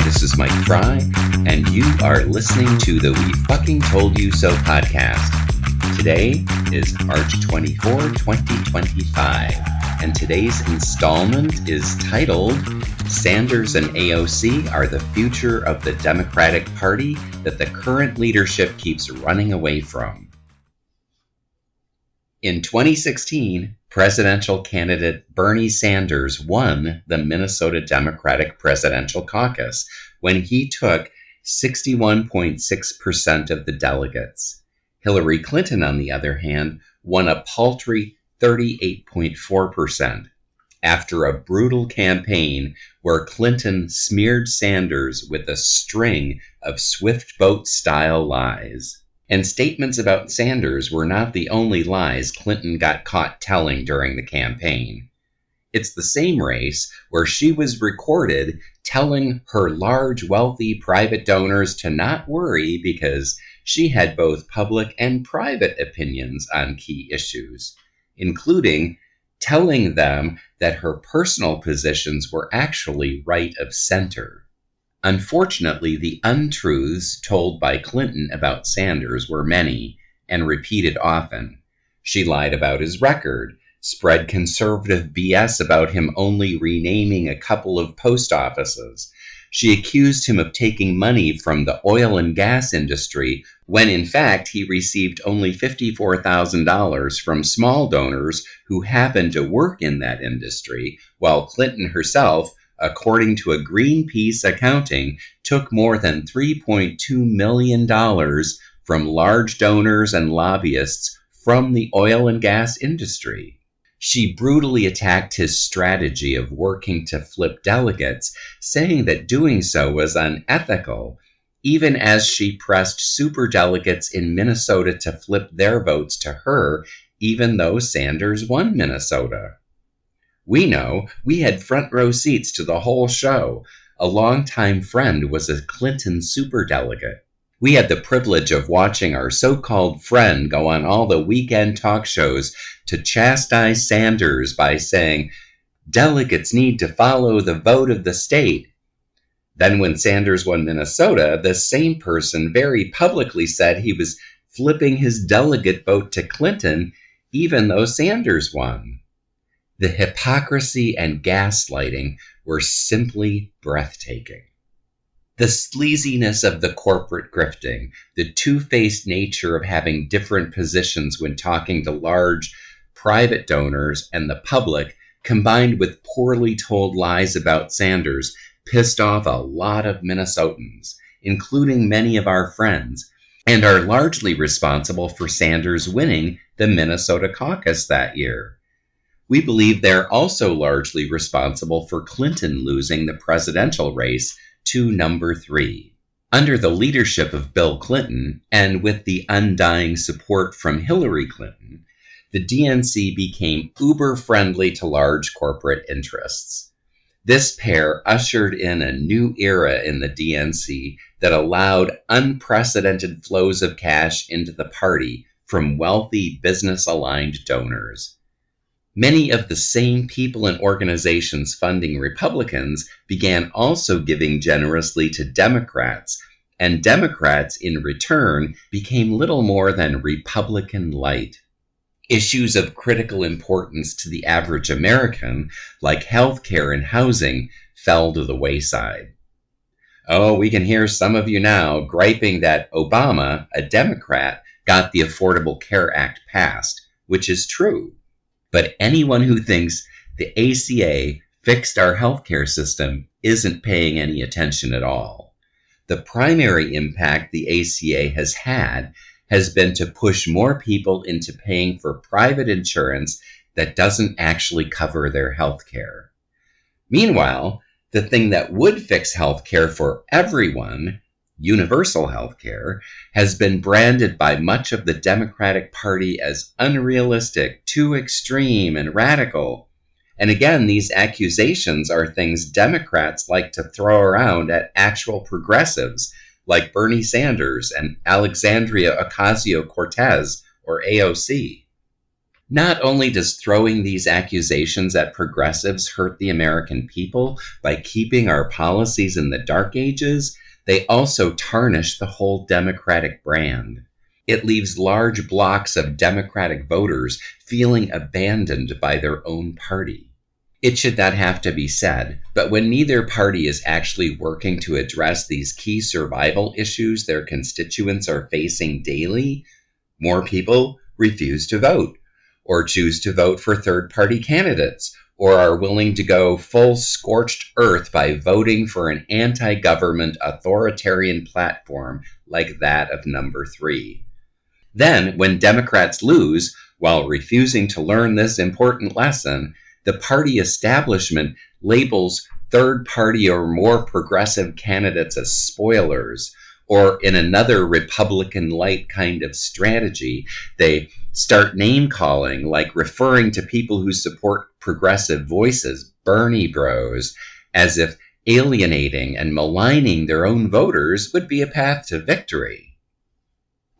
This is Mike Fry, and you are listening to the We Fucking Told You So podcast. Today is March 24, 2025, and today's installment is titled Sanders and AOC Are the Future of the Democratic Party That the Current Leadership Keeps Running Away From. In 2016, presidential candidate Bernie Sanders won the Minnesota Democratic Presidential Caucus when he took 61.6% of the delegates. Hillary Clinton, on the other hand, won a paltry 38.4% after a brutal campaign where Clinton smeared Sanders with a string of swift boat-style lies. And statements about Sanders were not the only lies Clinton got caught telling during the campaign. It's the same race where she was recorded telling her large, wealthy private donors to not worry because she had both public and private opinions on key issues, including telling them that her personal positions were actually right of center. Unfortunately, the untruths told by Clinton about Sanders were many and repeated often. She lied about his record, spread conservative BS about him only renaming a couple of post offices. She accused him of taking money from the oil and gas industry when in fact he received only $54,000 from small donors who happened to work in that industry, while Clinton herself, according to a Greenpeace accounting, took more than $3.2 million from large donors and lobbyists from the oil and gas industry. She brutally attacked his strategy of working to flip delegates, saying that doing so was unethical, even as she pressed superdelegates in Minnesota to flip their votes to her, even though Sanders won Minnesota. We know we had front row seats to the whole show. A longtime friend was a Clinton superdelegate. We had the privilege of watching our so-called friend go on all the weekend talk shows to chastise Sanders by saying, "Delegates need to follow the vote of the state." Then when Sanders won Minnesota, the same person very publicly said he was flipping his delegate vote to Clinton, even though Sanders won. The hypocrisy and gaslighting were simply breathtaking. The sleaziness of the corporate grifting, the two-faced nature of having different positions when talking to large private donors and the public, combined with poorly told lies about Sanders, pissed off a lot of Minnesotans, including many of our friends, and are largely responsible for Sanders winning the Minnesota caucus that year. We believe they're also largely responsible for Clinton losing the presidential race to number 3. Under the leadership of Bill Clinton, and with the undying support from Hillary Clinton, the DNC became uber-friendly to large corporate interests. This pair ushered in a new era in the DNC that allowed unprecedented flows of cash into the party from wealthy business-aligned donors. Many of the same people and organizations funding Republicans began also giving generously to Democrats, and Democrats in return became little more than Republican light. Issues of critical importance to the average American, like health care and housing, fell to the wayside. Oh, we can hear some of you now griping that Obama, a Democrat, got the Affordable Care Act passed, which is true. But anyone who thinks the ACA fixed our healthcare system isn't paying any attention at all. The primary impact the ACA has had has been to push more people into paying for private insurance that doesn't actually cover their healthcare. Meanwhile, the thing that would fix healthcare for everyone, universal healthcare, has been branded by much of the Democratic Party as unrealistic, too extreme, and radical. And again, these accusations are things Democrats like to throw around at actual progressives like Bernie Sanders and Alexandria Ocasio-Cortez, or AOC. Not only does throwing these accusations at progressives hurt the American people by keeping our policies in the dark ages, they also tarnish the whole Democratic brand. It leaves large blocks of Democratic voters feeling abandoned by their own party. It should not have to be said, but when neither party is actually working to address these key survival issues their constituents are facing daily, more people refuse to vote, or choose to vote for third-party candidates, or are willing to go full scorched earth by voting for an anti-government authoritarian platform like that of number 3. Then, when Democrats lose, while refusing to learn this important lesson, the party establishment labels third-party or more progressive candidates as spoilers, or in another Republican-light kind of strategy, they start name-calling, like referring to people who support progressive voices, Bernie bros, as if alienating and maligning their own voters would be a path to victory.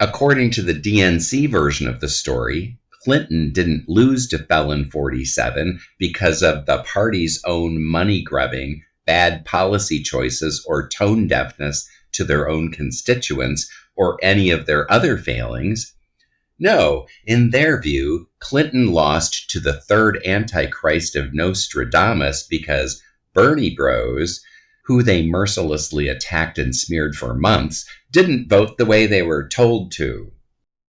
According to the DNC version of the story, Clinton didn't lose to Felon 47 because of the party's own money-grubbing, bad policy choices, or tone deafness to their own constituents, or any of their other failings. No, in their view, Clinton lost to the third Antichrist of Nostradamus because Bernie bros, who they mercilessly attacked and smeared for months, didn't vote the way they were told to.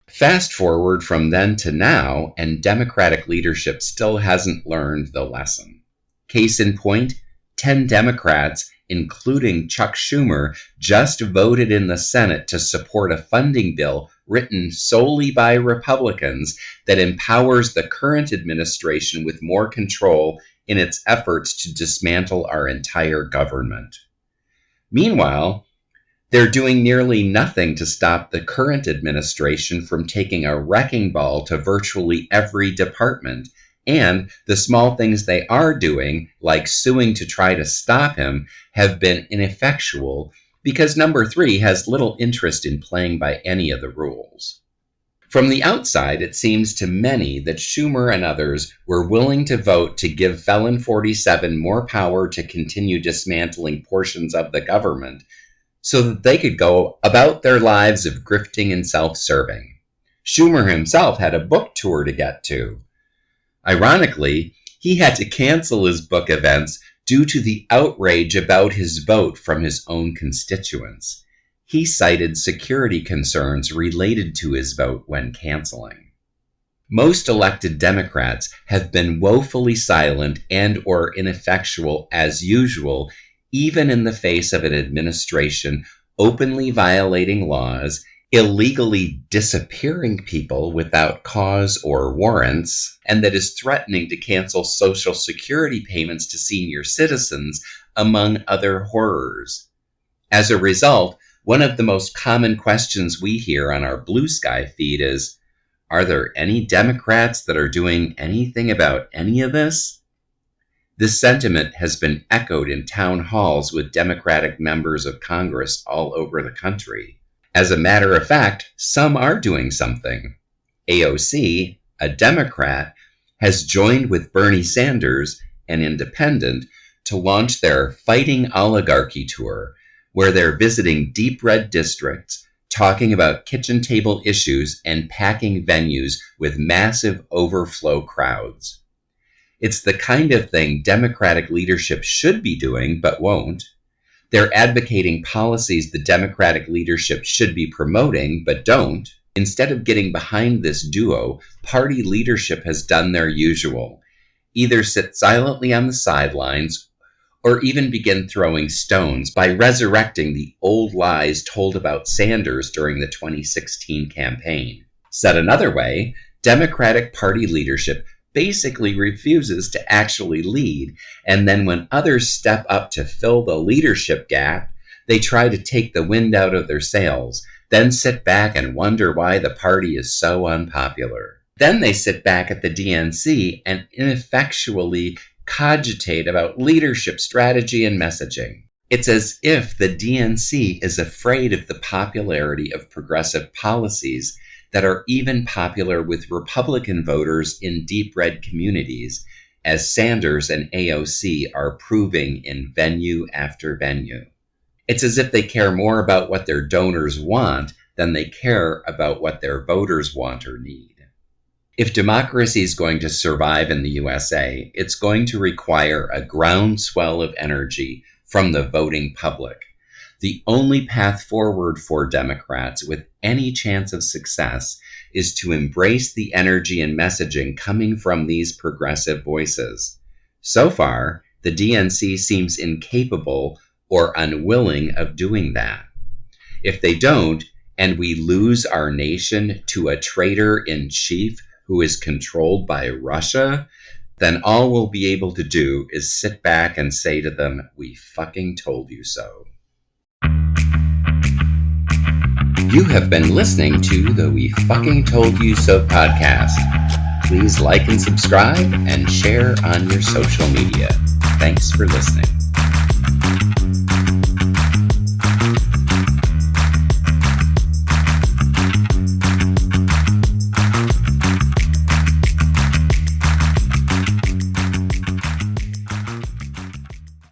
Fast forward from then to now, and Democratic leadership still hasn't learned the lesson. Case in point, 10 Democrats, including Chuck Schumer, just voted in the Senate to support a funding bill written solely by Republicans that empowers the current administration with more control in its efforts to dismantle our entire government. Meanwhile, they're doing nearly nothing to stop the current administration from taking a wrecking ball to virtually every department, and the small things they are doing, like suing to try to stop him, have been ineffectual because number 3 has little interest in playing by any of the rules. From the outside, it seems to many that Schumer and others were willing to vote to give Felon 47 more power to continue dismantling portions of the government so that they could go about their lives of grifting and self-serving. Schumer himself had a book tour to get to. Ironically, he had to cancel his book events due to the outrage about his vote from his own constituents. He cited security concerns related to his vote when canceling. Most elected Democrats have been woefully silent and or ineffectual as usual, even in the face of an administration openly violating laws, illegally disappearing people without cause or warrants, and that is threatening to cancel Social Security payments to senior citizens, among other horrors. As a result, one of the most common questions we hear on our Blue Sky feed is, are there any Democrats that are doing anything about any of this? This sentiment has been echoed in town halls with Democratic members of Congress all over the country. As a matter of fact, some are doing something. AOC, a Democrat, has joined with Bernie Sanders, an independent, to launch their Fighting Oligarchy tour, where they're visiting deep red districts, talking about kitchen table issues, and packing venues with massive overflow crowds. It's the kind of thing Democratic leadership should be doing, but won't. They're advocating policies the Democratic leadership should be promoting, but don't. Instead of getting behind this duo, party leadership has done their usual. Either sit silently on the sidelines, or even begin throwing stones by resurrecting the old lies told about Sanders during the 2016 campaign. Said another way, Democratic Party leadership basically refuses to actually lead, and then when others step up to fill the leadership gap, they try to take the wind out of their sails, then sit back and wonder why the party is so unpopular. Then they sit back at the DNC and ineffectually cogitate about leadership strategy and messaging. It's as if the DNC is afraid of the popularity of progressive policies that are even popular with Republican voters in deep red communities, as Sanders and AOC are proving in venue after venue. It's as if they care more about what their donors want than they care about what their voters want or need. If democracy is going to survive in the USA, it's going to require a groundswell of energy from the voting public. The only path forward for Democrats with any chance of success is to embrace the energy and messaging coming from these progressive voices. So far, the DNC seems incapable or unwilling of doing that. If they don't, and we lose our nation to a traitor-in-chief who is controlled by Russia, then all we'll be able to do is sit back and say to them, "We fucking told you so." You have been listening to the We Fucking Told You So podcast. Please like and subscribe and share on your social media. Thanks for listening.